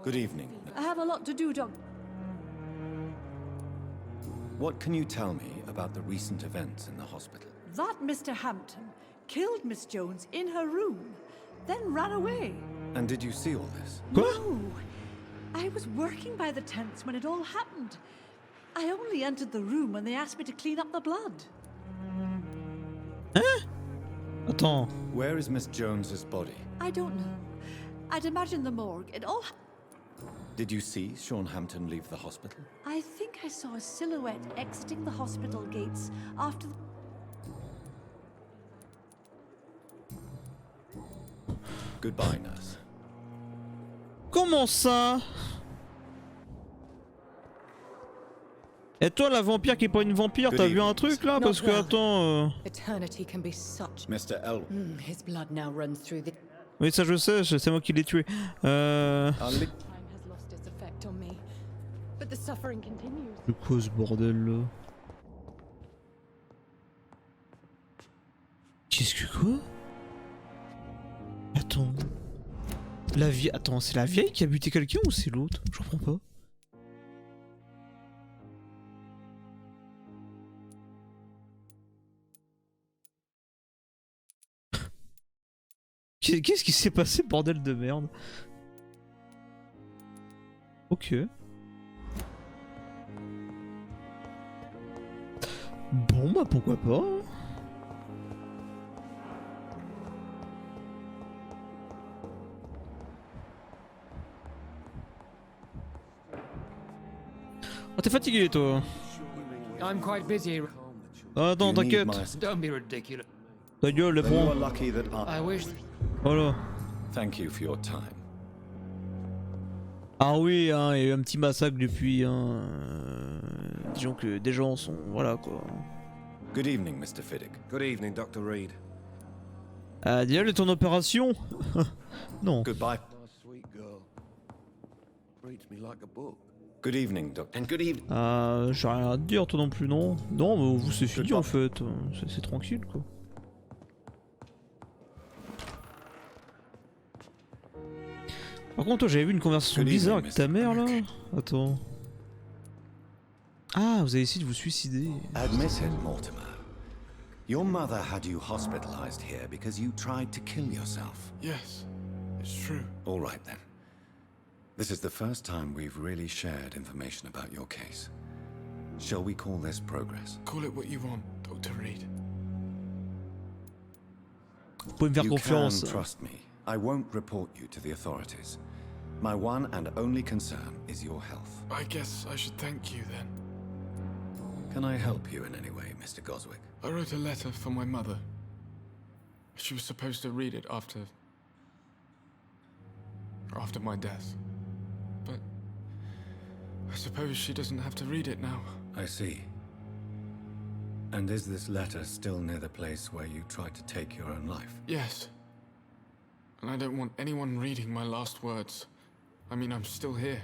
Good evening. I have a lot to do, Doc. What can you tell me about the recent events in the hospital? That Mr. Hampton killed Miss Jones in her room, then ran away. And did you see all this? No, I was working by the tents when it all happened. I only entered the room when they asked me to clean up the blood. Hein? Attends. Where is Miss Jones's body? I don't know. I'd imagine the morgue. It all. Did you see Sean Hampton leave the hospital? I think I saw a silhouette exiting the hospital gates after. Goodbye, nurse. Comment ça? Et toi, la vampire qui est pas une vampire, t'as vu un truc là? Parce que attends. Eternity can be such. Mr. Elwood. His blood now runs through the. Oui, ça je sais, c'est moi qui l'ai tué. Time has lost its effect on me, but the suffering continues. C'est quoi ce bordel là? Qu'est-ce que quoi? Attends. La vieille. Attends, c'est la vieille qui a buté quelqu'un ou c'est l'autre? Je comprends pas. Qu'est-ce qui s'est passé, bordel de merde? Ok. Bon bah pourquoi pas. Oh t'es fatigué toi. I'm quite busy. Attends, t'inquiète. Don't be ridiculous. Ta gueule, les Then you are ponts. lucky that I wish. Voilà. Thank you for your time. Ah oui, hein, il y a eu un petit massacre depuis. Hein, disons que des gens sont. Voilà quoi. Good evening, Mr. Fiddick. Good evening, Dr. Reid. Ah, Diable est en opération. Non. Goodbye. Sweet girl. Reads me like a book. Good evening, Doctor. And good evening. J'ai rien à te dire, toi non plus, non? Non, mais vous c'est fini en fait. C'est tranquille quoi. Par contre, toi j'avais vu une conversation bizarre avec ta mère là. Attends. Ah, vous avez essayé de vous suicider. Admit it, Mortimer. Your mother had you hospitalized here because you tried to kill yourself. Yes, it's true. All right then. This is the first time we've really shared information about your case. Shall we call this progress? Call it what you want, Dr. Reid. Vous pouvez me faire You confiance. can trust me. I won't report you to the authorities. My one and only concern is your health. I guess I should thank you then. Can I help you in any way, Mr. Goswick? I wrote a letter for my mother. She was supposed to read it after my death. But I suppose she doesn't have to read it now. I see. And is this letter still near the place where you tried to take your own life? Yes. And I don't want anyone reading my last words. I mean, I'm still here.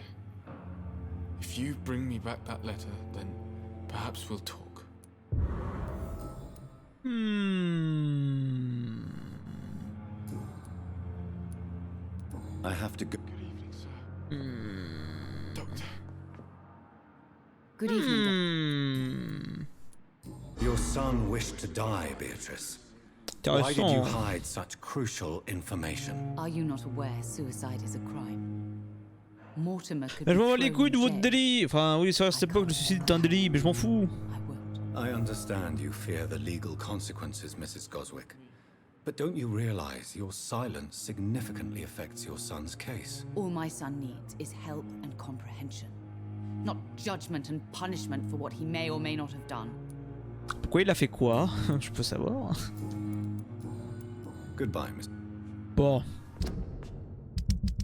If you bring me back that letter, then perhaps we'll talk. I have to go. Good evening, sir. Doctor. Good evening, Your son wished to die, Beatrice. Why did you Intéressant. hide such crucial information? Are you not aware suicide is a crime? Mortimer could Mais je be m'en bats les thrown couilles de in votre jail. délit. Enfin, oui, c'est vrai, à cette époque, le suicide est un délit, mais je m'en fous. I won't. I understand you fear the legal consequences, Mrs. Goswick. But don't you realize your silence significantly affects your son's case? All my son needs is help and comprehension, not judgment and punishment for what he may or may not have done. Pourquoi il a fait quoi? Je peux savoir. Goodbye, Miss. Bon.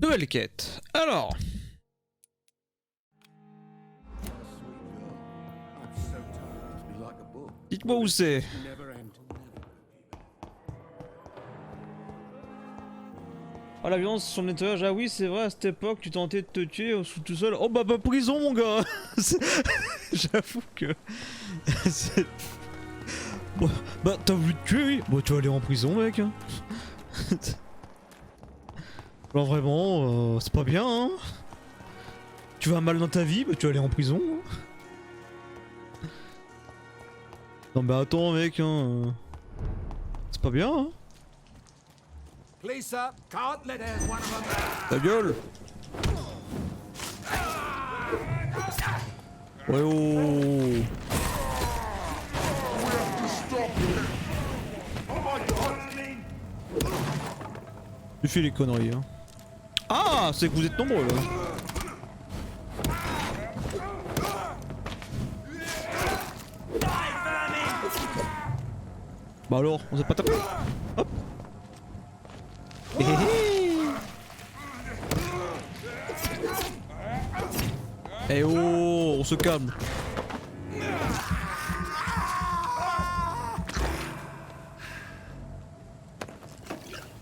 Nouvelle quête. Alors. I'm so tired. Reads me like a book. Dites-moi où c'est. Never end. Oh, la violence sur le nettoyage. Ah oui, c'est vrai, à cette époque, tu tentais de te tuer sous tout seul. Oh bah prison, mon gars. J'avoue que... Bon, bah t'as voulu te tuer, oui. Bon, tu vas aller en prison, mec. Alors vraiment, c'est pas bien, hein. Tu vas mal dans ta vie, bah tu vas aller en prison. Hein. Non mais attends mec, hein. C'est pas bien, hein. Ta gueule. Ouais oh. Tu fais les conneries, hein. Ah, c'est que vous êtes nombreux là. Bah alors, on s'est pas tapé. Hop. Hé hé hé. Eh oh, on se calme.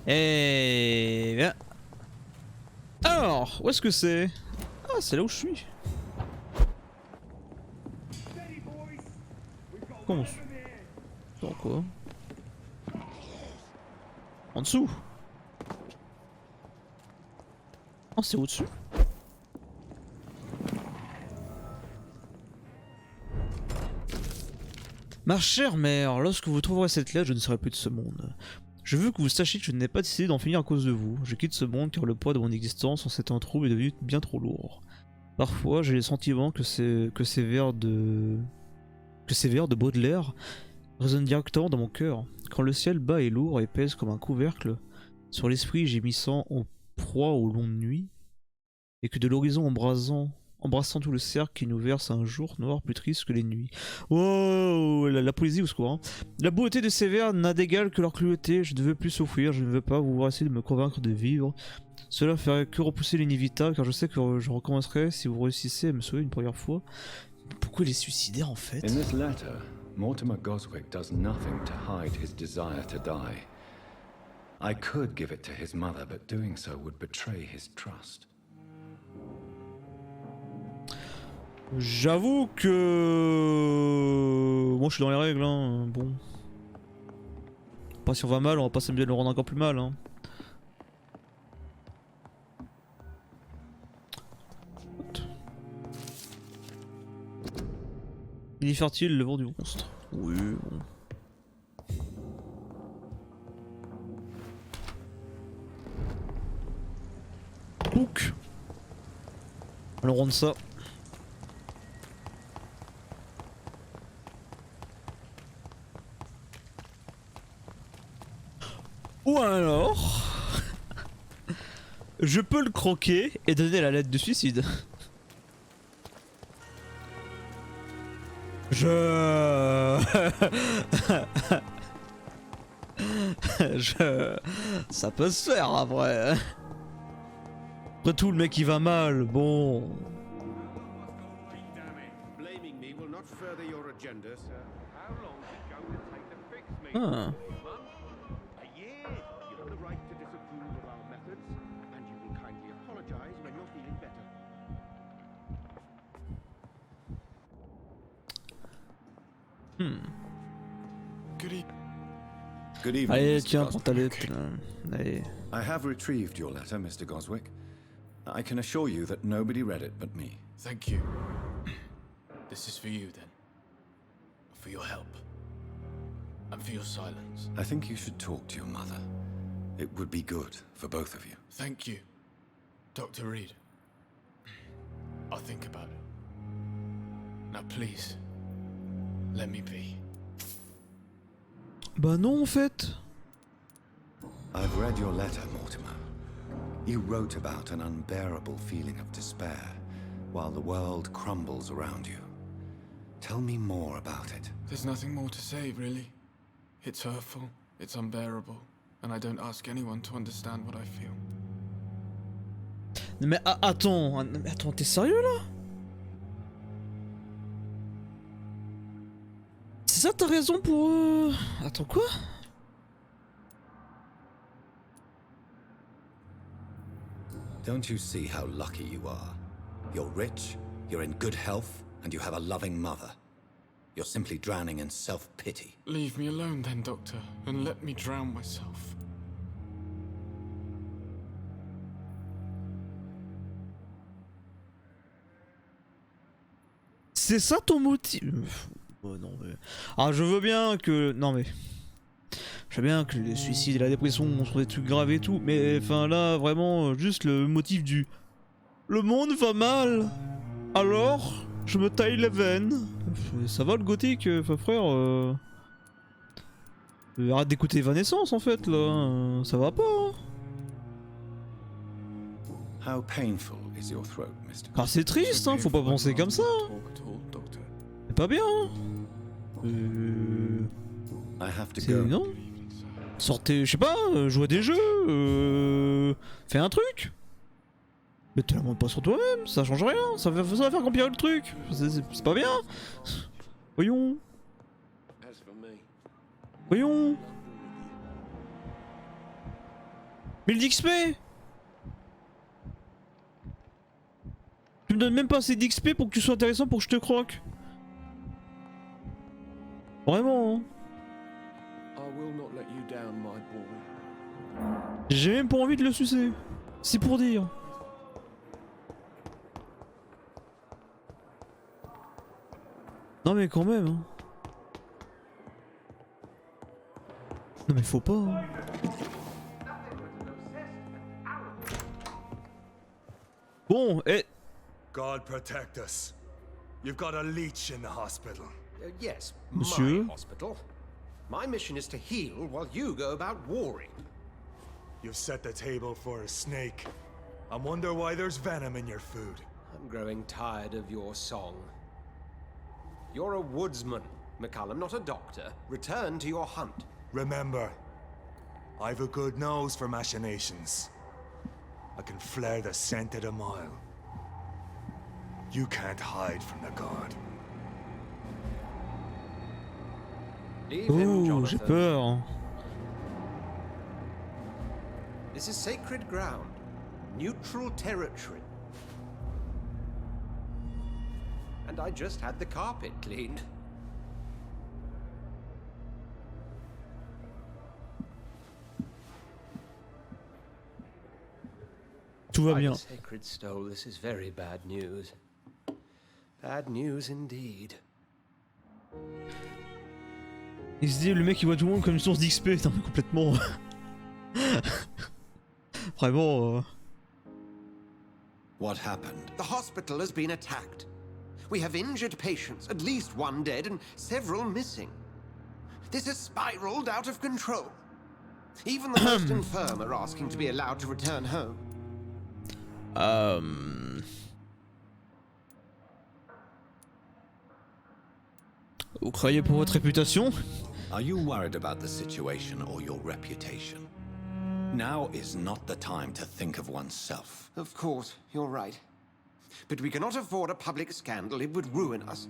Eh bien. Alors, où est-ce que c'est? Ah, c'est là où je suis. Comment? Dans quoi? En dessous? Oh, c'est au-dessus? Ma chère mère, lorsque vous trouverez cette lettre, je ne serai plus de ce monde. Je veux que vous sachiez que je n'ai pas décidé d'en finir à cause de vous. Je quitte ce monde car le poids de mon existence en ces temps troubles est devenu bien trop lourd. Parfois, j'ai le sentiment que ces vers de Baudelaire résonnent directement dans mon cœur. Quand le ciel bas et lourd et pèse comme un couvercle sur l'esprit gémissant en proie aux longues nuits, et que de l'horizon embrassant tout le cercle qui nous verse un jour noir plus triste que les nuits. Oh, la poésie au secours. Hein. La beauté de ces vers n'a d'égal que leur cruauté. Je ne veux plus souffrir, je ne veux pas vous voir essayer de me convaincre de vivre. Cela ferait que repousser l'inévitable, car je sais que je recommencerai si vous réussissez à me sauver une première fois. Pourquoi les suicidaires en fait? In this letter, Mortimer Goswick does nothing to hide his desire to die. I could give it to his mother, but doing so would betray his trust. J'avoue que... Moi je suis dans les règles, hein. Bon. Pas si on va mal, on va pas s'amuser de le rendre encore plus mal, hein. Il est fertile le vent du monstre. Oui, bon. Pouc. Allons rendre ça. Ou alors... je peux le croquer et donner la lettre de suicide. Ça peut se faire après. Après tout, le mec il va mal, bon... Ah. Good evening, Allez, Mr. tiens, prends ta Goswick. lettre. Allez. I have retrieved your letter, Mr. Goswick. I can assure you that nobody read it but me. Thank you. This is for you then. For your help. And for your silence. I think you should talk to your mother. It would be good for both of you. Thank you, Dr. Reid. I'll think about it. Now please, let me be. Bah non en fait. I've read your letter, Mortimer. You wrote about an unbearable feeling of despair while the world crumbles around you. Tell me more about it. There's nothing more to say, really. It's hurtful, it's unbearable, and I don't ask anyone to understand what I feel. Mais attends, t'es sérieux là? C'est ça ta raison pour... Attends quoi? Don't you see how lucky you are? You're rich, you're in good health, and you have a loving mother. You're simply drowning in self-pity. Leave me alone then, Doctor, and let me drown myself. C'est ça ton motif? Oh non mais... Ah je veux bien que... Non mais... Je veux bien que les suicides et la dépression sont des trucs graves et tout, mais enfin là vraiment juste le motif du... Le monde va mal. Alors, je me taille les veines. Ça va le gothique, frère arrête d'écouter Evanescence en fait là, ça va pas. Hein. How painful is your throat, Mr. Ah c'est triste, hein, faut pas penser comme ça. C'est pas bien. Hein. I have to C'est... go. Non. Sortez, je sais pas, jouez à des jeux, fais un truc. Mais te la montre pas sur toi-même, ça change rien, ça va faire empirer le truc. C'est pas bien. Voyons. Voyons. 1000 d'XP. Tu me donnes même pas assez d'XP pour que tu sois intéressant pour que je te croque. Vraiment hein. J'ai même pas envie de le sucer. C'est pour dire. Non mais quand même hein. Non mais faut pas hein. Bon, et... God protect us. You've got a leech in the hospital. Yes, Monsieur? my hospital. My mission is to heal while you go about warring. You've set the table for a snake. I wonder why there's venom in your food. I'm growing tired of your song. You're a woodsman, McCallum, not a doctor. Return to your hunt. Remember, I've a good nose for machinations. I can flare the scent at a mile. You can't hide from the god. Leave him, Ouh, j'ai Jonathan. peur. This is sacred ground. Neutral territory. And I just had the carpet cleaned. Tout va By bien. the sacred stole, this is very bad news. Bad news indeed. Il se dit le mec il voit tout le monde comme une source d'XP, non mais complètement. Vraiment. What happened? The hospital has been attacked. We have injured patients, at least one dead and several missing. This has spiraled out of control. Even the most infirm are asking to be allowed to return home. Vous croyez pour votre réputation? Are you worried about the situation or your reputation? Now is not the time to think of oneself. Of course, you're right. But we cannot afford a public scandal. It would ruin us.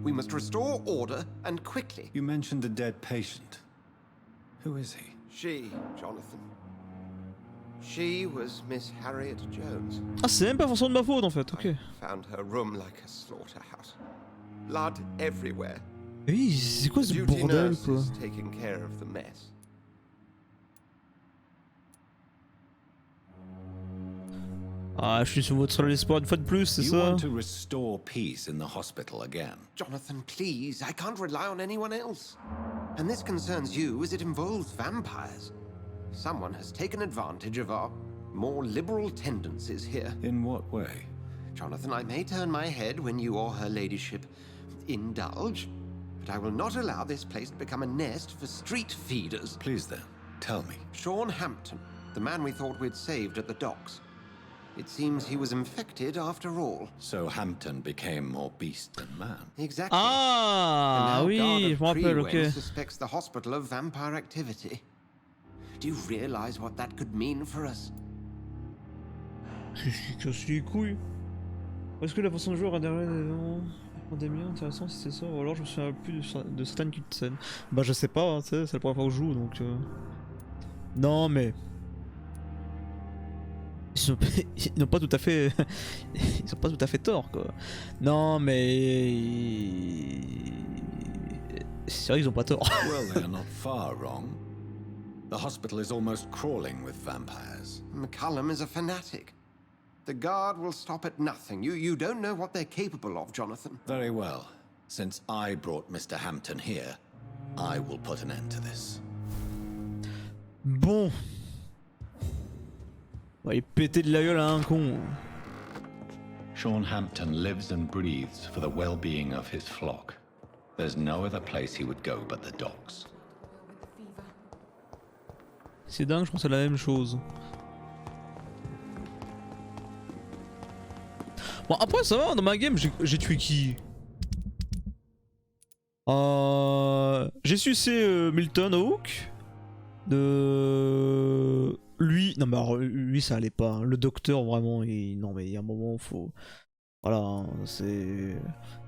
We must restore order, and quickly. You mentioned a dead patient. Who is he? She, Jonathan. She was Miss Harriet Jones. Ah c'est même pas forcément de ma faute en fait, ok. I found her room like a slaughterhouse. Blood everywhere. Oui, c'est quoi ce The duty bordel nurse quoi? is taking care of the mess. Ah je suis sur votre seul espoir une fois de plus, c'est You ça? want to restore peace in the hospital again. Jonathan, please, I can't rely on anyone else. And this concerns you as it involves vampires. Someone has taken advantage of our more liberal tendencies here. In what way? Jonathan, I may turn my head when you or her ladyship indulge, but I will not allow this place to become a nest for street feeders. Please then, tell me. Sean Hampton, the man we thought we'd saved at the docks. It seems he was infected after all. So Hampton became more beast than man. Exactly. Ah And now oui, Guard je of me rappelle, ok. Pre-Wen suspects the hospital of vampire activity. Do you realize what that could mean for us? Qu'est-ce qui casse les couilles? Est-ce que la façon de jouer a derrière des événements pandémie intéressant si c'est ça? Ou alors je me souviens plus de certaines cutscenes. Bah je sais pas, hein, c'est la première fois que je joue donc... Non mais... Ils n'ont pas tout à fait... Ils ont pas tout à fait tort quoi. Non mais... C'est vrai qu'ils ont pas tort. Well, they are not far wrong. The hospital is almost crawling with vampires. McCallum is a fanatic. The guard will stop at nothing. You don't know what they're capable of, Jonathan. Very well. Since I brought Mr. Hampton here, I will put an end to this. Bon. On va y péter de la gueule à un con. Sean Hampton lives and breathes for the well-being of his flock. There's no other place he would go but the docks. C'est dingue, je pense à la même chose. Bon après ça va, dans ma game j'ai tué qui? J'ai sucé Milton Hawk. Lui, non mais alors, lui ça allait pas. Hein. Le docteur vraiment, non mais il y a un moment faut... Voilà, hein, c'est...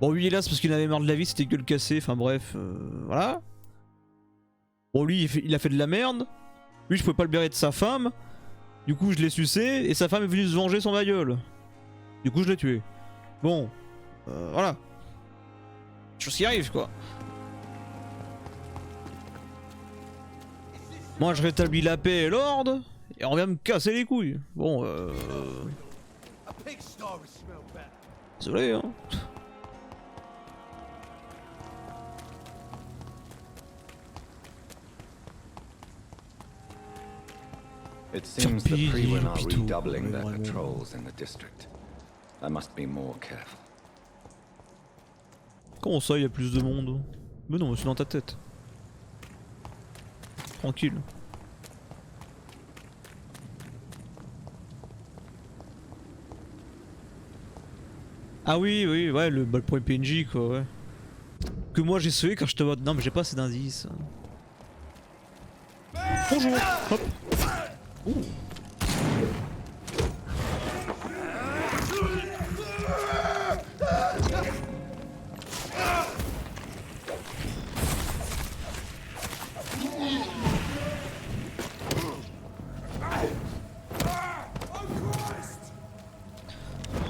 Bon lui hélas parce qu'il avait marre de la vie, c'était gueule cassée, enfin bref, voilà. Bon lui il a fait de la merde. Lui je pouvais pas le bérer de sa femme. Du coup je l'ai sucé et sa femme est venue se venger sur ma gueule. Du coup je l'ai tué. Bon, voilà. Chose qui arrive quoi. Moi je rétablis la paix et l'ordre et on vient me casser les couilles. Bon désolé hein. It seems the Freemen are redoubling their patrols in the district. I must be more careful. Comment ça il y a plus de monde? Mais non, c'est dans ta tête. Tranquille. Ah oui, oui, ouais, le point PNJ quoi, ouais. Que moi j'ai sauvé quand je te vois. Non, mais j'ai pas assez d'indices. Bonjour! Hop! Ouh.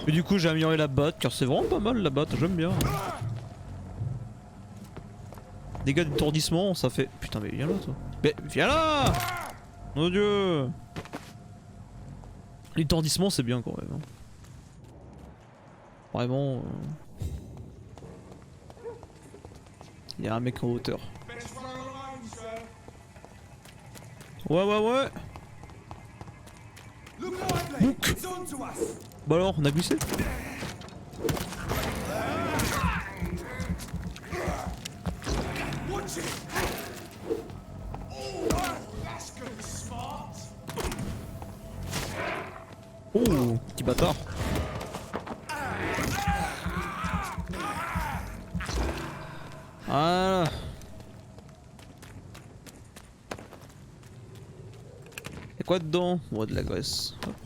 Et du coup j'ai amélioré la batte car c'est vraiment pas mal la batte, j'aime bien. Dégâts d'étourdissement, ça fait... Putain mais viens là toi. Mais viens là! Mon dieu! L'étourdissement c'est bien quand même. Hein. Vraiment... Il y a un mec en hauteur. Ouais ouais ouais! Bouc! Bah alors, on a glissé? Oh, petit bâtard. Voilà. Y'a quoi dedans? Ouais, de la graisse. Hop.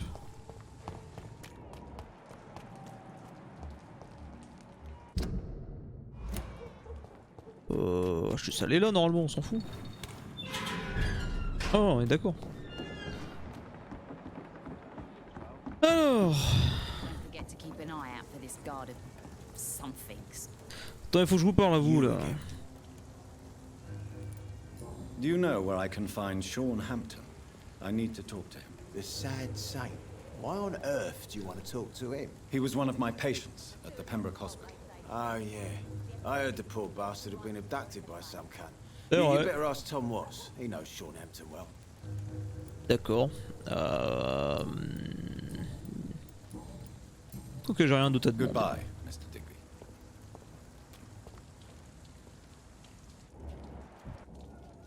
Je suis allé là normalement, on s'en fout. Oh, on est d'accord. Alors. Attends, il faut que je vous parle à vous là. Do you know where I can find Sean Hampton? I need to talk to him. The sad saint. Why on earth do you want to talk to him? He was one of my patients at the Pembroke Hospital. Oh yeah. I heard the poor bastard had been abducted by some cunt. You better ask Tom Watts. He knows Sean Hampton well. D'accord. Ok, j'ai rien d'autre à te demander. Goodbye, Mr. Digby.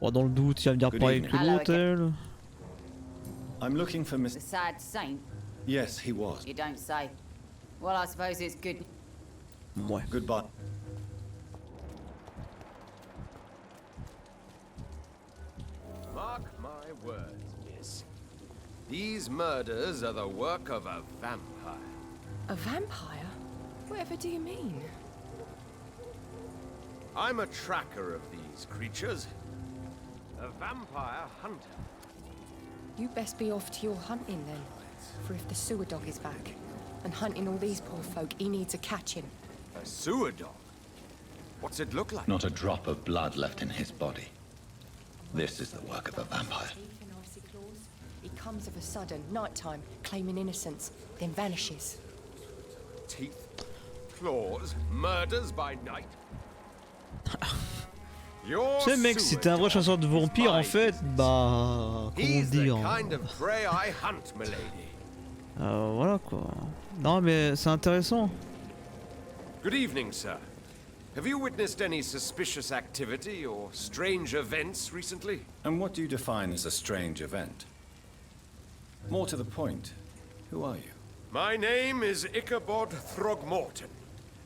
Bon, dans le doute, il va venir parler avec l'hôtel. I'm looking for Mr. The sad saint? Yes, he was. You don't say. Well, I suppose it's good. Ouais. Goodbye. Mark my words, miss. These murders are the work of a vampire. A vampire? Whatever do you mean? I'm a tracker of these creatures. A vampire hunter. You best be off to your hunting then. For if the sewer dog is back, and hunting all these poor folk, he needs a catching. A sewer dog? What's it look like? Not a drop of blood left in his body. This is the work of a vampire. Teeth and icy claws. He comes of a sudden, nighttime, claiming innocence, then vanishes. Teeth, claws, murders by night. Your Tu sais mec, si t'es un vrai chasseur de vampires en fait, bah... comment dire voilà quoi. Non mais c'est intéressant. Good evening, sir. Have you witnessed any suspicious activity or strange events recently? And what do you define as a strange event? More to the point, who are you? My name is Ichabod Throgmorton,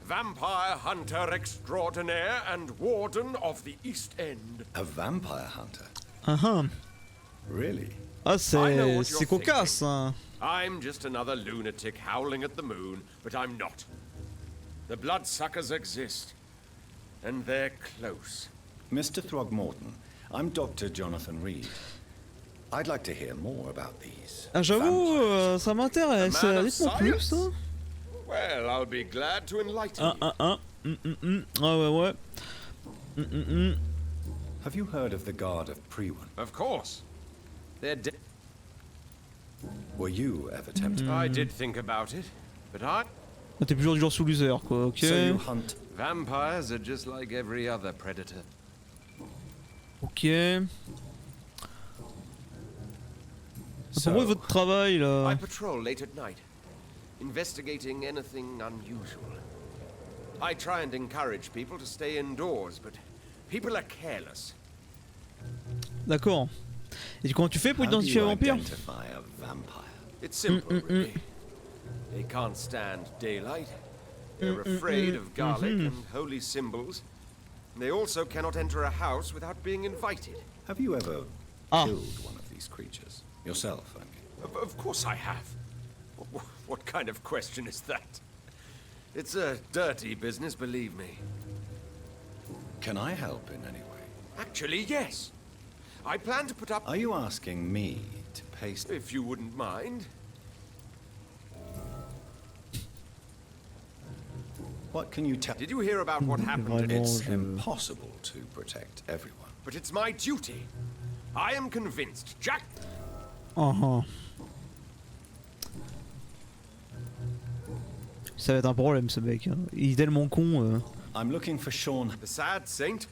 vampire hunter extraordinaire and warden of the East End. A vampire hunter? Really? Ah c'est cocasse hein. I'm just another lunatic howling at the moon, but I'm not. The bloodsuckers exist, and they're close. Mr. Throgmorton, I'm Dr. Jonathan Reid. I'd like to hear more about these. Ah j'avoue, ça m'intéresse. Dites-moi plus hein. Well, I'll be glad to enlighten you. Ah ouais. Have you heard of the Guard of Prewan? Of course. They're dead. Were you ever tempted? I did think about it, but T'es plus jour sous loser quoi, ok. So you hunt. Vampires are just like every other predator. Ok. C'est pour votre travail là. I patrol late at night, investigating anything unusual. I try and encourage people to stay indoors, but people are careless. D'accord. Et comment tu fais pour identifier un vampire? It's simple, really. They can't stand daylight. They're afraid of garlic and holy symbols. They also cannot enter a house without being invited. Have you ever killed one of these creatures? Yourself, I mean. Of course I have. What kind of question is that? It's a dirty business, believe me. Can I help in any way? Actually, yes. I plan to put up... Are you asking me to pay... If you wouldn't mind. What can you tell... Did you hear about what happened? It's impossible to protect everyone. But it's my duty. I am convinced Jack... Ça va être un problème ce mec. Hein. Il est tellement con. I'm looking for Sean. The sad saint?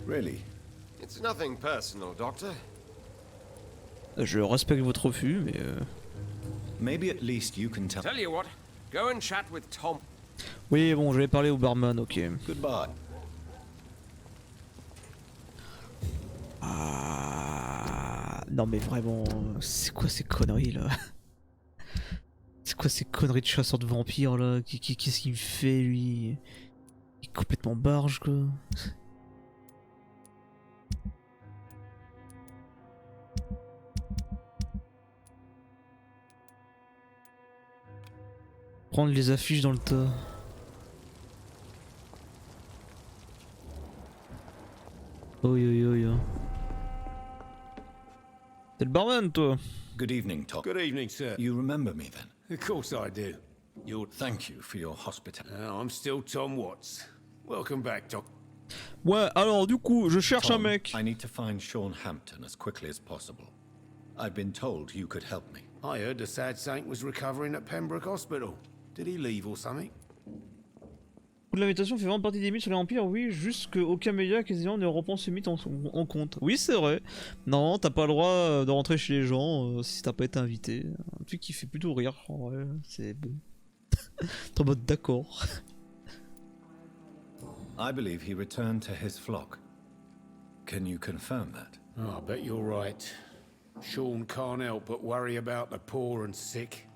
Really? It's nothing personal, Doctor. Je respecte votre refus, mais. Maybe at least you can tell. Tell you what, go and chat with Tom. Oui, bon, je vais parler au barman, ok. Goodbye. Ah. Non mais vraiment, c'est quoi ces conneries là? C'est quoi ces conneries de chasseur de vampires là? Qu'est-ce qu'il fait lui? Il est complètement barge quoi. Prendre les affiches dans le tas. Oi. T'es le barman toi? Good evening, Tom. Good evening, sir. You remember me then? Of course I do. Thank you for your hospitality. I'm still Tom Watts. Welcome back, Doc. Ouais, alors du coup, je cherche un Tom, mec. I need to find Sean Hampton as quickly as possible. I've been told you could help me. I heard the sad saint was recovering at Pembroke Hospital. Did he leave or something? L'invitation fait vraiment partie des mythes sur les vampires, oui, juste qu'aucun média quasiment ne reprend ce mythe en compte. Oui, c'est vrai. Non, t'as pas le droit de rentrer chez les gens si t'as pas été invité. Un truc qui fait plutôt rire, en vrai, c'est bon. T'es en mode d'accord. I believe he returned to his flock. Can you confirm that? Oh, I bet you're right. Sean can't help but worry about the poor and sick.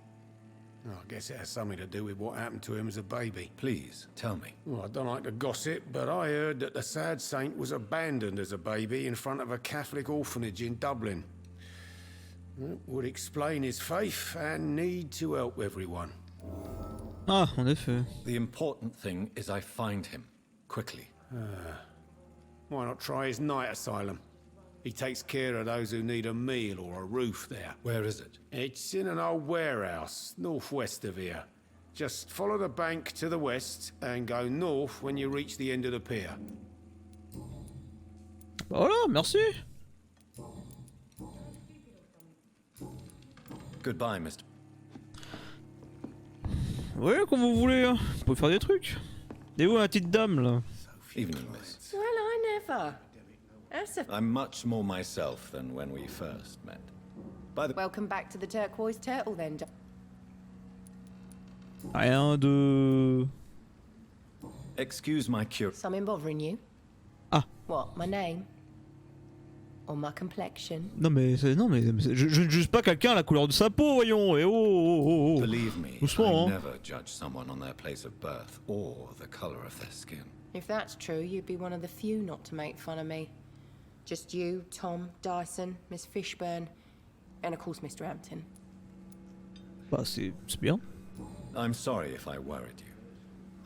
Oh, I guess it has something to do with what happened to him as a baby. Please, tell me. Well, I don't like to gossip, but I heard that the sad saint was abandoned as a baby in front of a Catholic orphanage in Dublin. That would explain his faith and need to help everyone. Ah, en effet. The important thing is I find him. Quickly. Why not try his night asylum? He takes care of those who need a meal or a roof there. Where is it? It's in an old warehouse, northwest of here. Just follow the bank to the west and go north when you reach the end of the pier. Voilà, merci. Goodbye, Mr. Ouais, comme vous voulez, hein. Vous pouvez faire des trucs. Et où la petite dame là? Evening, miss. Well, I never. That's a... I'm much more myself than when we first met. By the Welcome back to the turquoise turtle then. Rien de... Excuse my Something bothering you? Ah. What, my name? Or my complexion? Non mais je ne juge pas quelqu'un à la couleur de sa peau, voyons. Et oh. Believe me, Doucement, I hein. never judge someone on their place of birth or the color of their skin. If that's true, you'd be one of the few not to make fun of me. Just you, Tom, Dyson, Miss Fishburne, and of course Mr. Hampton. Bah c'est bien. I'm sorry if I worried you.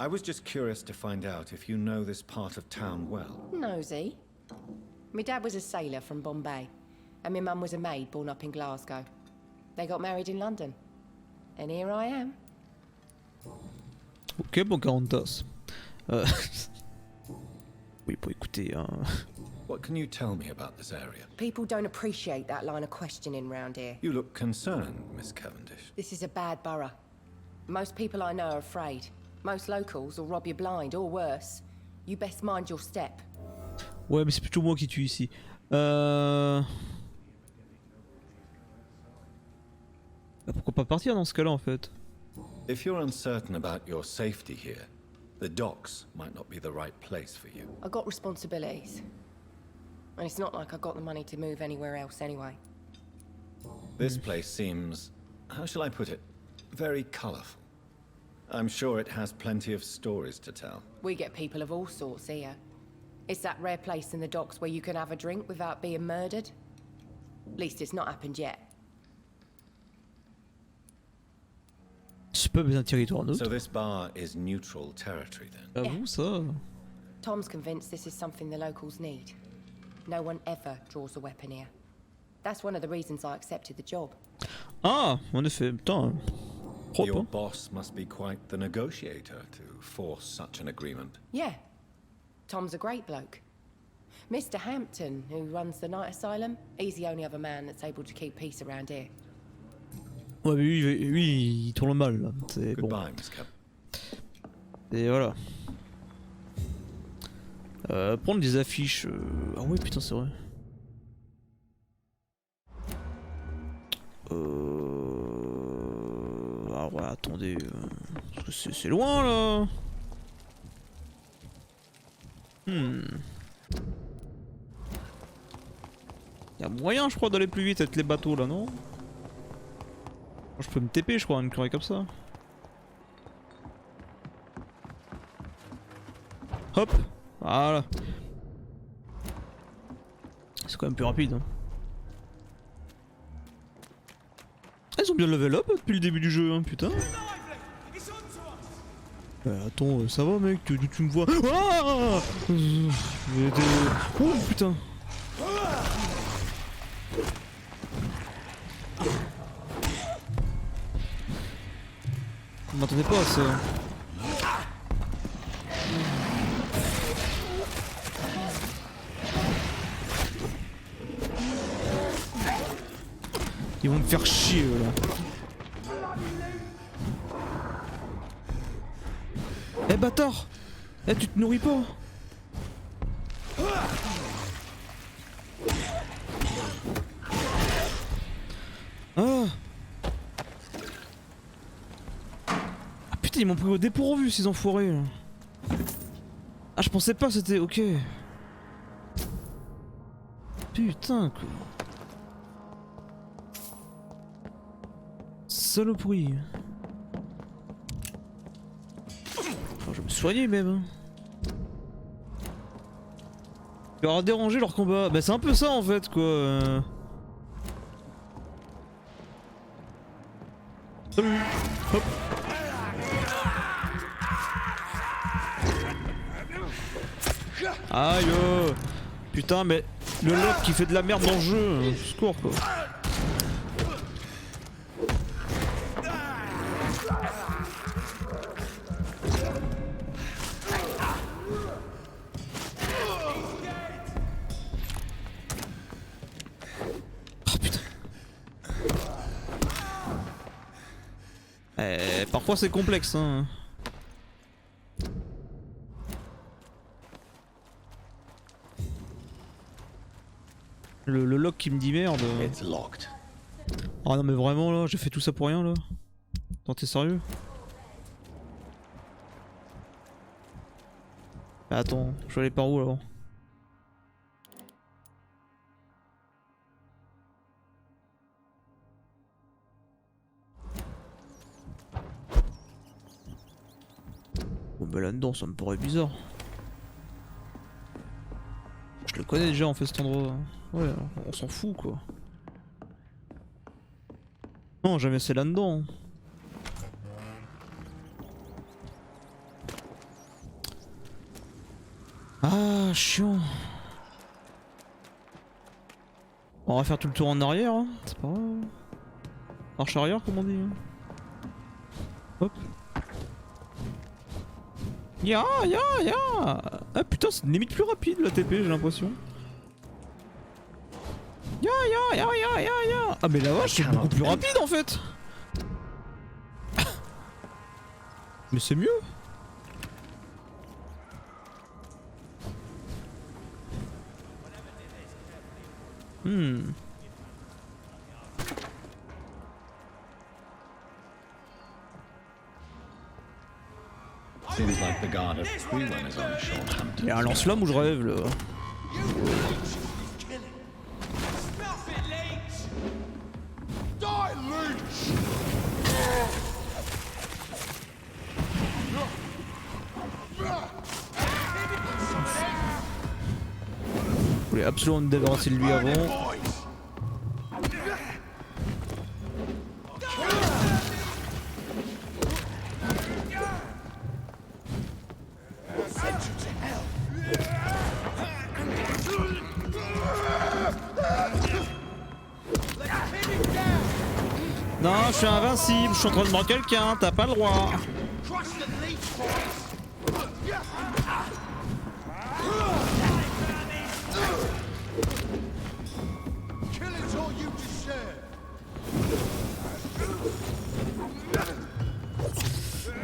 I was just curious to find out if you know this part of town well. Nosy. My dad was a sailor from Bombay, and my mum was a maid born up in Glasgow. They got married in London, and here I am. Ok, Pocahontas. Oui, pour écouter. Hein. What can you tell me about this area? People don't appreciate that line of questioning round here. You look concerned, Miss Cavendish. This is a bad borough. Most people I know are afraid. Most locals will rob you blind, or worse. You best mind your step. Ouais, mais c'est plutôt moi qui tue ici. Bah, pourquoi pas partir dans ce cas-là en fait? If you're uncertain about your safety here, the docks might not be the right place for you. I got responsibilities. And it's not like I got the money to move anywhere else anyway. This place seems, how shall I put it, very colorful. I'm sure it has plenty of stories to tell. We get people of all sorts here. It's that rare place in the docks where you can have a drink without being murdered. At least it's not happened yet. C'est pas un territoire neutre. So this bar is neutral territory then? Ah bon, ça? Tom's convinced this is something the locals need. No one ever draws a weapon here. That's one of the reasons I accepted the job. Ah, en effet, putain. Propre, Your hein. boss must be quite the negotiator to force such an agreement. Yeah. Tom's a great bloke. Mr. Hampton, who runs the night asylum, he's the only other man that's able to keep peace around here. Ouais, mais lui, il tourne mal là. C'est bon. Goodbye, Miss Cap. Et voilà. Prendre des affiches. Ah ouais, putain, c'est vrai. Ah ouais, attendez. Parce que c'est loin là. Y'a moyen, je crois, d'aller plus vite avec les bateaux là, non? Je peux me TP, je crois, une connerie comme ça. Hop, voilà. C'est quand même plus rapide. Hein. Ils ont bien level up depuis le début du jeu, hein, putain. Attends, ça va mec, tu me vois. Ah oh putain. Je m'attendais pas à ça. Ils vont me faire chier là. Eh bâtard! Eh tu te nourris pas? Ah! Ah putain ils m'ont pris au dépourvu ces enfoirés là. Ah je pensais pas c'était ok. Putain quoi. Saloperie. Je vais me soigner même. Hein. Il leur a dérangé leur combat. Bah c'est un peu ça en fait quoi. Salut. Hop. Aïe. Putain mais le lock qui fait de la merde dans le jeu. Secours quoi. Parfois c'est complexe hein. Le lock qui me dit merde. Oh non mais vraiment là, j'ai fait tout ça pour rien là. Attends, t'es sérieux? Attends, je vais aller par où là? Bon bah là-dedans ça me paraît bizarre. Je le connais déjà en fait cet endroit. Ouais, on s'en fout quoi. Non, jamais c'est là-dedans. Ah, chiant. On va faire tout le tour en arrière, hein. C'est pas grave. Marche arrière, comme on dit. Hop. Ya. Ah putain, c'est une limite plus rapide la TP, j'ai l'impression. Ya. Ah mais la vache, c'est beaucoup plus rapide en fait. Mais c'est mieux. Il y a un lance-flamme où je rêve là. Je voulais absolument me débarrasser de lui avant. Non, je suis invincible, je suis en train de mordre quelqu'un, t'as pas le droit.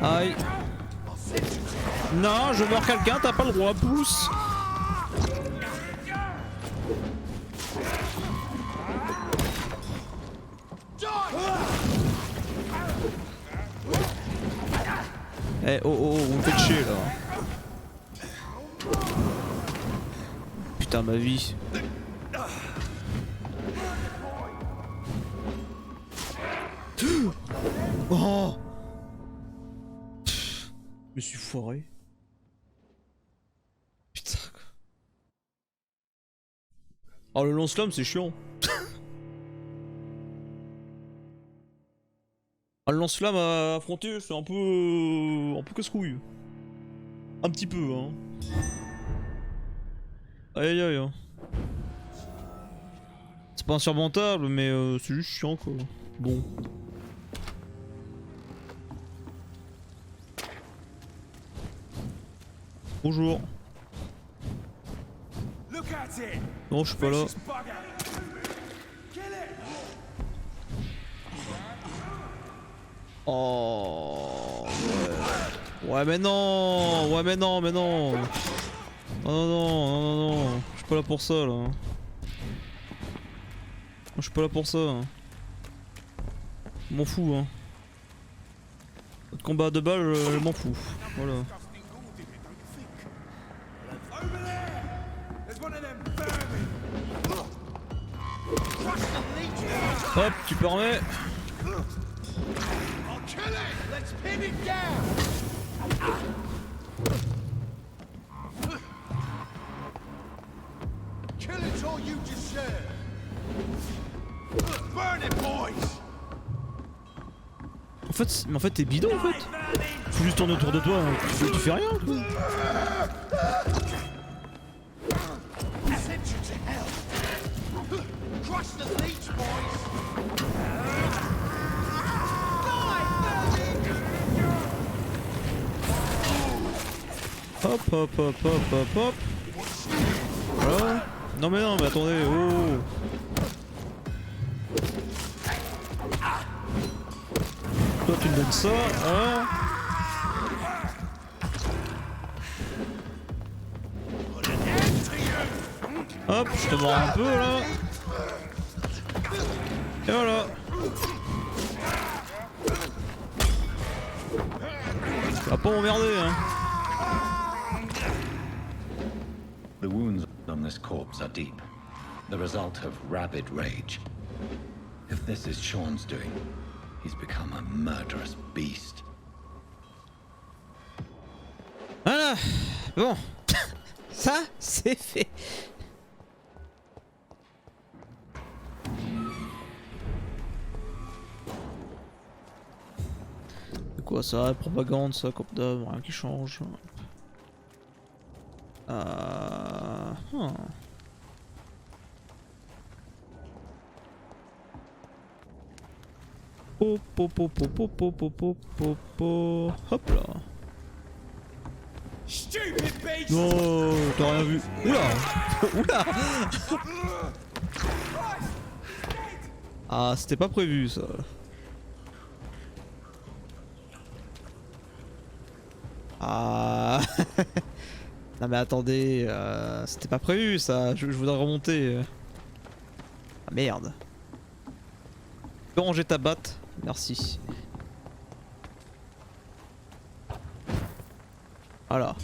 Aïe. Non, je meurs quelqu'un, t'as pas le droit, pousse. Eh oh, vous me faites chier là. Putain ma vie. Oh. Je me suis foiré. Putain quoi. Oh le lance-flamme c'est chiant. Le lance-flamme à affronter, c'est un peu casse-couille. Un petit peu, hein. Aïe aïe. C'est pas insurmontable, mais c'est juste chiant quoi. Bon. Bonjour. Non, je suis pas là. Oh ouais mais non. Non, je suis pas là pour ça là. Je suis pas là pour ça. Je m'en fous hein. Votre combat à 2 balles, je m'en fous. Voilà. Hop, tu permets. En fait t'es bidon en fait. Faut juste tourner autour de toi, hein. Tu fais rien quoi. Hop. Voilà. Non mais attendez, oh. Toi tu me donne ça. Hein. Hop, je te mords un peu là. Et voilà. Tu vas pas m'emmerder hein. The wounds on this corpse are deep, the result of rabid rage. If this is Sean's doing, he's become a murderous beast. Voilà. Bon. Ça, c'est fait. C'est quoi ça? Propagande, ça, comme d'hab, rien qui change. Hop là. Non, t'as rien vu. Oula. Oula. Ah, c'était pas prévu ça. Ah. Non mais attendez, c'était pas prévu ça, je voudrais remonter. Ah merde. Tu peux ranger ta batte? Merci. Voilà.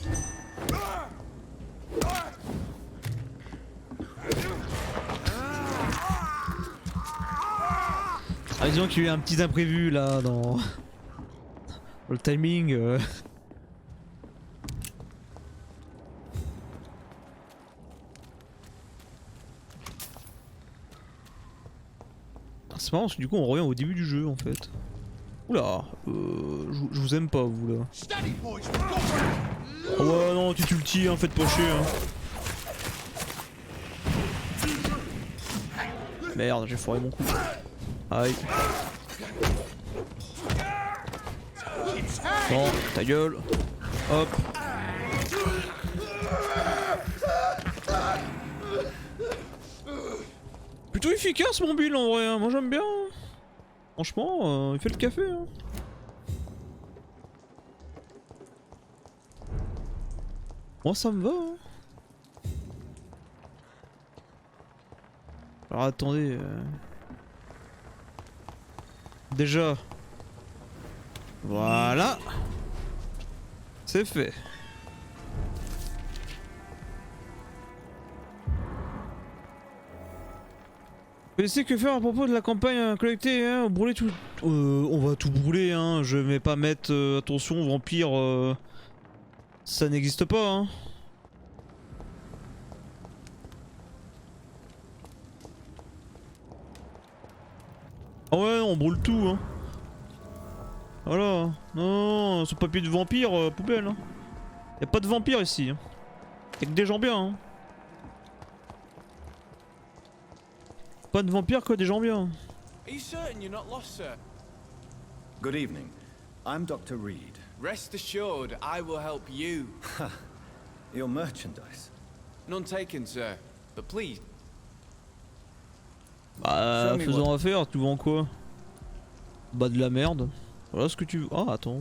Ah disons qu'il y a eu un petit imprévu là dans le timing. C'est marrant parce que du coup on revient au début du jeu en fait. Oula, je vous aime pas vous là. Oh ouais non tu tues le tir, hein, faites pas chier hein. Merde j'ai foiré mon coup. Aïe. Bon, ta gueule. Hop. Plutôt efficace mon build en vrai, hein. Moi j'aime bien. Franchement, il fait le café. Hein. Moi ça me va. Hein. Alors attendez. Déjà. Voilà. C'est fait. Mais c'est que faire à propos de la campagne collectée, hein, brûler tout... on va tout brûler, hein, je vais pas mettre attention vampire, ça n'existe pas, hein. Ah ouais, on brûle tout, hein. Voilà, non, ce papier de vampire, poubelle, hein. Y'a pas de vampire ici, hein. Y'a que des gens bien, hein. Pas de vampire quoi, des gens bien. Are you certain you're not lost, sir? Good evening. I'm Dr. Reid. Rest assured, I will help you. Your merchandise. None taken, sir. But please. Bah, faisons affaire, tu vends quoi? Bah de la merde. Voilà ce que tu veux. Ah attends.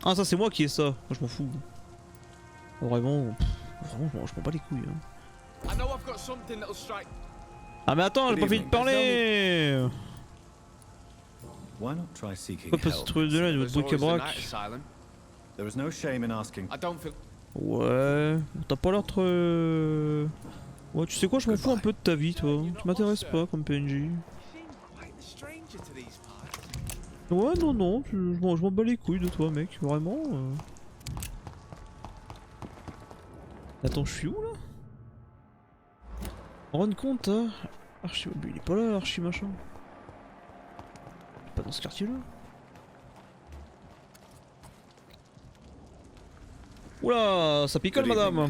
Ah ça c'est moi qui ai ça. Moi, je m'en fous. Vraiment, vraiment je m'en bats les couilles. Hein. Ah mais attends, j'ai pas fini de parler. Why not try seeking Pas ce truc de là, de votre bric-à-brac. There is no shame in asking. Ouais, t'as pas l'air très... Ouais, tu sais quoi, je m'en fous un peu de ta vie, toi. Tu m'intéresses pas comme PNJ. Ouais, non, non, je m'en bats les couilles de toi, mec, vraiment. Attends, je suis où, là? Rends compte, hein. Archi... Il est pas là, archi machin. Il est pas dans ce quartier-là. Oula, ça picole, madame.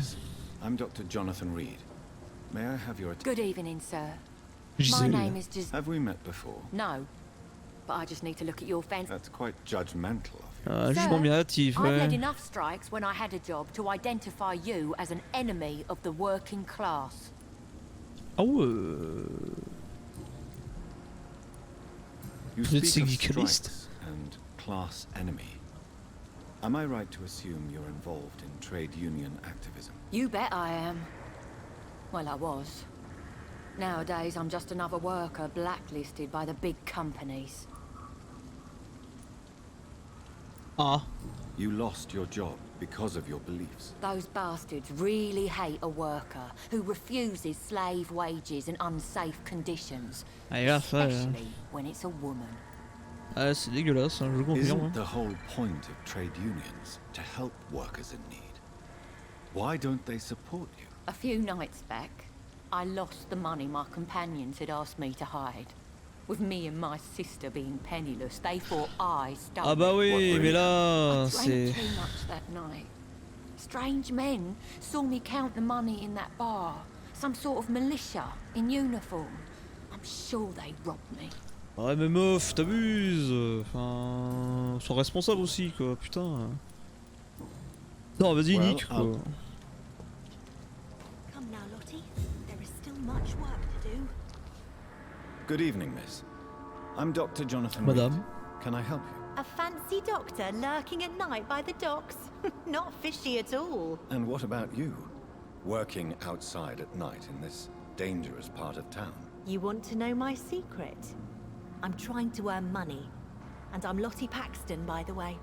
I'm Dr. Jonathan Reid. May I have your attention? Good evening, sir. Gisèle. My name is just... Have we met before? No. But I just need to look at your fence. That's quite judgmental of you. Ah, jugement bien hâtif, I've led ouais. enough strikes when I had a job to identify you as an enemy of the working class. Ah ouais. You Vous êtes speak of syndicaliste? strikes and class enemy. Am I right to assume you're involved in trade union activism? You bet I am. Well, I was. Nowadays, I'm just another worker blacklisted by the big companies. Ah. You lost your job because of your beliefs. Those bastards really hate a worker who refuses slave wages and unsafe conditions. Ah, et là, ça, Especially when it's a woman. ah, c'est dégueulasse, hein, je confirme. Isn't the whole point of trade unions to help workers in need? Why don't they support you? A few nights back, I lost the money my companions had asked me to hide. With me and my sister being penniless, they thought I stole Ah bah oui, mais là, I c'est... drank too much that night. Strange men saw me count the money in that bar. Some sort of militia in uniform. I'm sure they robbed me. Ouais mais meuf, t'abuses. Enfin... Sois responsable aussi quoi, putain. Non vas-y, Well, nique quoi. Come now, Lottie. There is still much work to do. Good evening, miss. I'm Dr. Jonathan Madame. Reid. Can I help you? A fancy doctor lurking at night by the docks? Not fishy at all. And what about you? Working outside at night in this dangerous part of town? You want to know my secret? I'm trying to earn money. And I'm Lottie Paxton, by the way.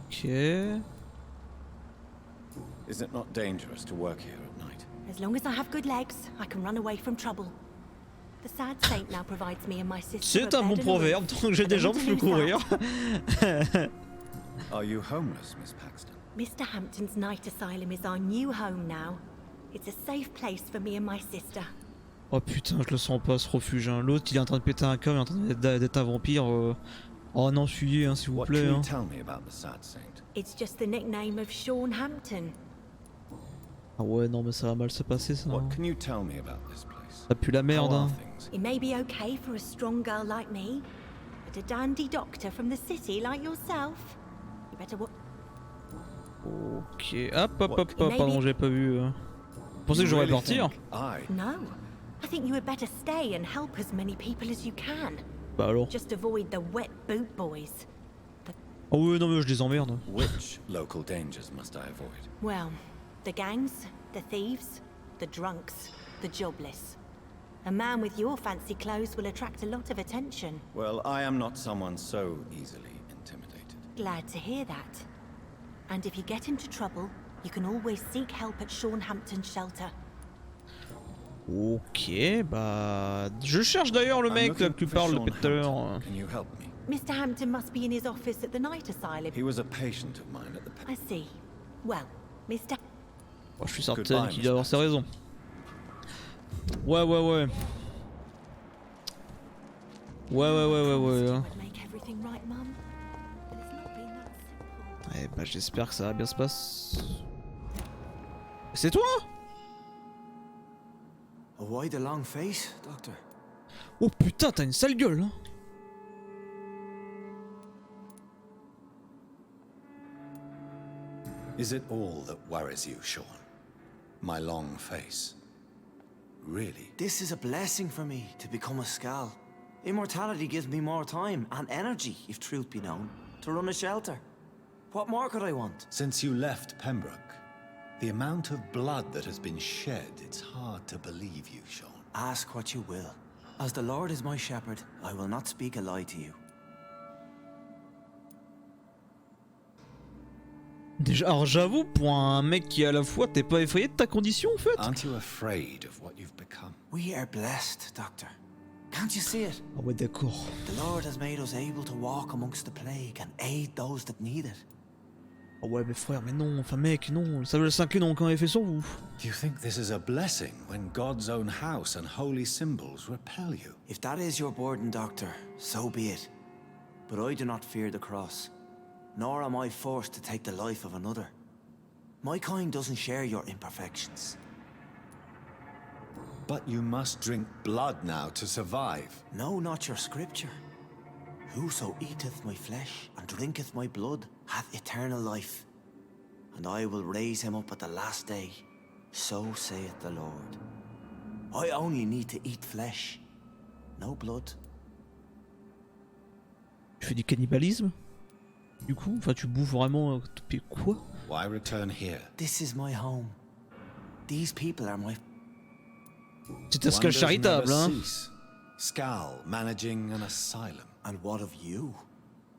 Ok. Is it not dangerous to work here at night? As long as I have good legs, I can run away from trouble. The sad saint now provides me and my sister. C'est un bon proverbe, tant que j'ai des jambes, je peux courir. Are you homeless, Miss Paxton? Mr. Hampton's night asylum is our new home now. It's a safe place for me and my sister. Oh putain, je le sens pas ce refuge. Hein. L'autre il est en train de péter un câble, il est en train d'être un vampire. Oh non, fuyez hein, s'il vous plaît. What can hein. you tell me about the sad saint? It's just the nickname of Sean Hampton. Ah ouais, non mais ça va mal se passer ça. What Hein. can you tell me about this place? Ça pue la merde. How are Hein. things? It may be okay for a strong girl like me, but a dandy doctor from the city like yourself, you better what? Ok, hop hop hop hop, pardon, j'ai pas vu. Vous pensez que j'aurais partir? No. I think you had better stay and help as many people as you can. Bah alors. Just avoid the wet boot boys. Oh ouais, non mais je les emmerde. Which local dangers must I avoid? Well, the gangs, the thieves, the drunks, the jobless. A man with your fancy clothes will attract a lot of attention. Well, I am not someone so easily intimidated. Glad to hear that. And if you get into trouble, you can always seek help at Sean Hampton's shelter. Ok, bah... Je cherche d'ailleurs le mec là, que tu parles depuis tout à l'heure. Can you help me? Mr. Hampton must be in his office at the night asylum. He was a patient of mine at the... I see. Well, Mr. Oh, je suis certain qu'il doit avoir ses raisons. Ouais. Ouais. Eh bah j'espère que ça va bien se passer. C'est toi? Why the long face, Doctor? Oh putain, t'as une sale gueule, hein. Is it all that worries you, Sean? My long face? Really? This is a blessing for me, to become a skal. Immortality gives me more time and energy, if truth be known, to run a shelter. What more could I want? Since you left Pembroke, the amount of blood that has been shed, it's hard to believe you, Sean. Ask what you will. As the Lord is my shepherd, I will not speak a lie to you. Déjà, alors j'avoue, pour un mec qui est à la foi, t'es pas effrayé de ta condition en fait? Aren't you afraid of what you've become? We are blessed, Doctor. Can't you see it? Ah ouais, d'accord. The Lord has made us able to walk amongst the plague and aid those that need it. Ah ouais, mais frère, mais non, enfin mec, non, ça veut le 5 n'ont aucun effet sur vous. Do you think this is a blessing when God's own house and holy symbols repel you? If that is your burden, Doctor, so be it. But I do not fear the cross, nor am I forced to take the life of another. My kind doesn't share your imperfections. But you must drink blood now to survive. No, not your scripture. Whoso eateth my flesh and drinketh my blood hath eternal life, and I will raise him up at the last day. So saith the Lord. I only need to eat flesh, No blood. Tu fais du cannibalisme? Du coup, enfin tu bouffes vraiment quoi? Why return here? This is my home. These people are my... C'est un skal charitable, hein? Skal managing an asylum. And what of you?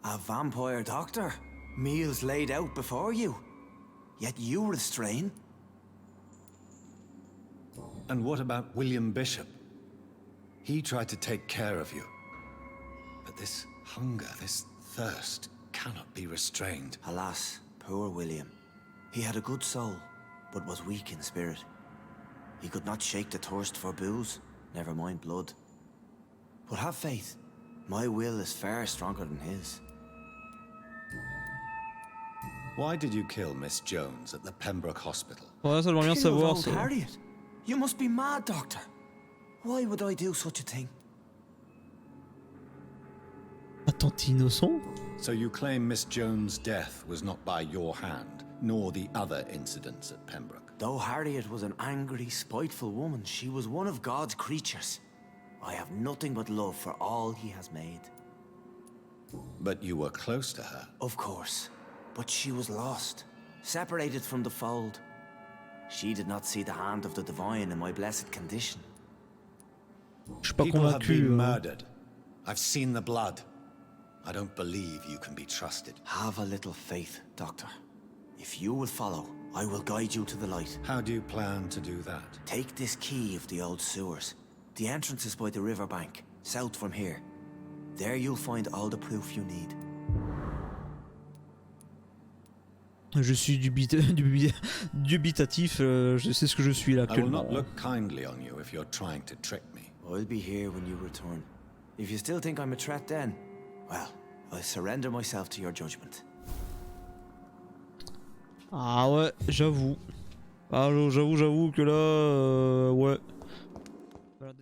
A vampire doctor? Meals laid out before you. Yet you restrain? And what about William Bishop? He tried to take care of you. But this hunger, this thirst, cannot be restrained. Alas, poor William. He had a good soul, but was weak in spirit. He could not shake the thirst for booze, never mind blood. But have faith. My will is far stronger than his. Why did you kill Miss Jones at the Pembroke Hospital? Ouais, ça doit bien Kill savoir old ça. Harriet? You must be mad, Doctor. Why would I do such a thing? Attends, t'es innocent? So you claim Miss Jones' death was not by your hand, nor the other incidents at Pembroke? Though Harriet was an angry, spiteful woman, she was one of God's creatures. I have nothing but love for all he has made. But you were close to her. Of course. But she was lost, separated from the fold. She did not see the hand of the divine in my blessed condition. Je suis pas People have convaincu. been murdered. I've seen the blood. I don't believe you can be trusted. Have a little faith, Doctor. If you will follow, I will guide you to the light. How do you plan to do that? Take this key of the old sewers. The entrance is by the riverbank, south from here. There you'll find all the proof you need. Je suis dubitatif, je sais ce que je suis là I will actuellement. not look kindly on you if you're trying to trick me. I'll be here when you return. If you still think I'm a threat then, well, I surrender myself to your judgment. Ah ouais, j'avoue. Ah, j'avoue que là, ouais. Voilà.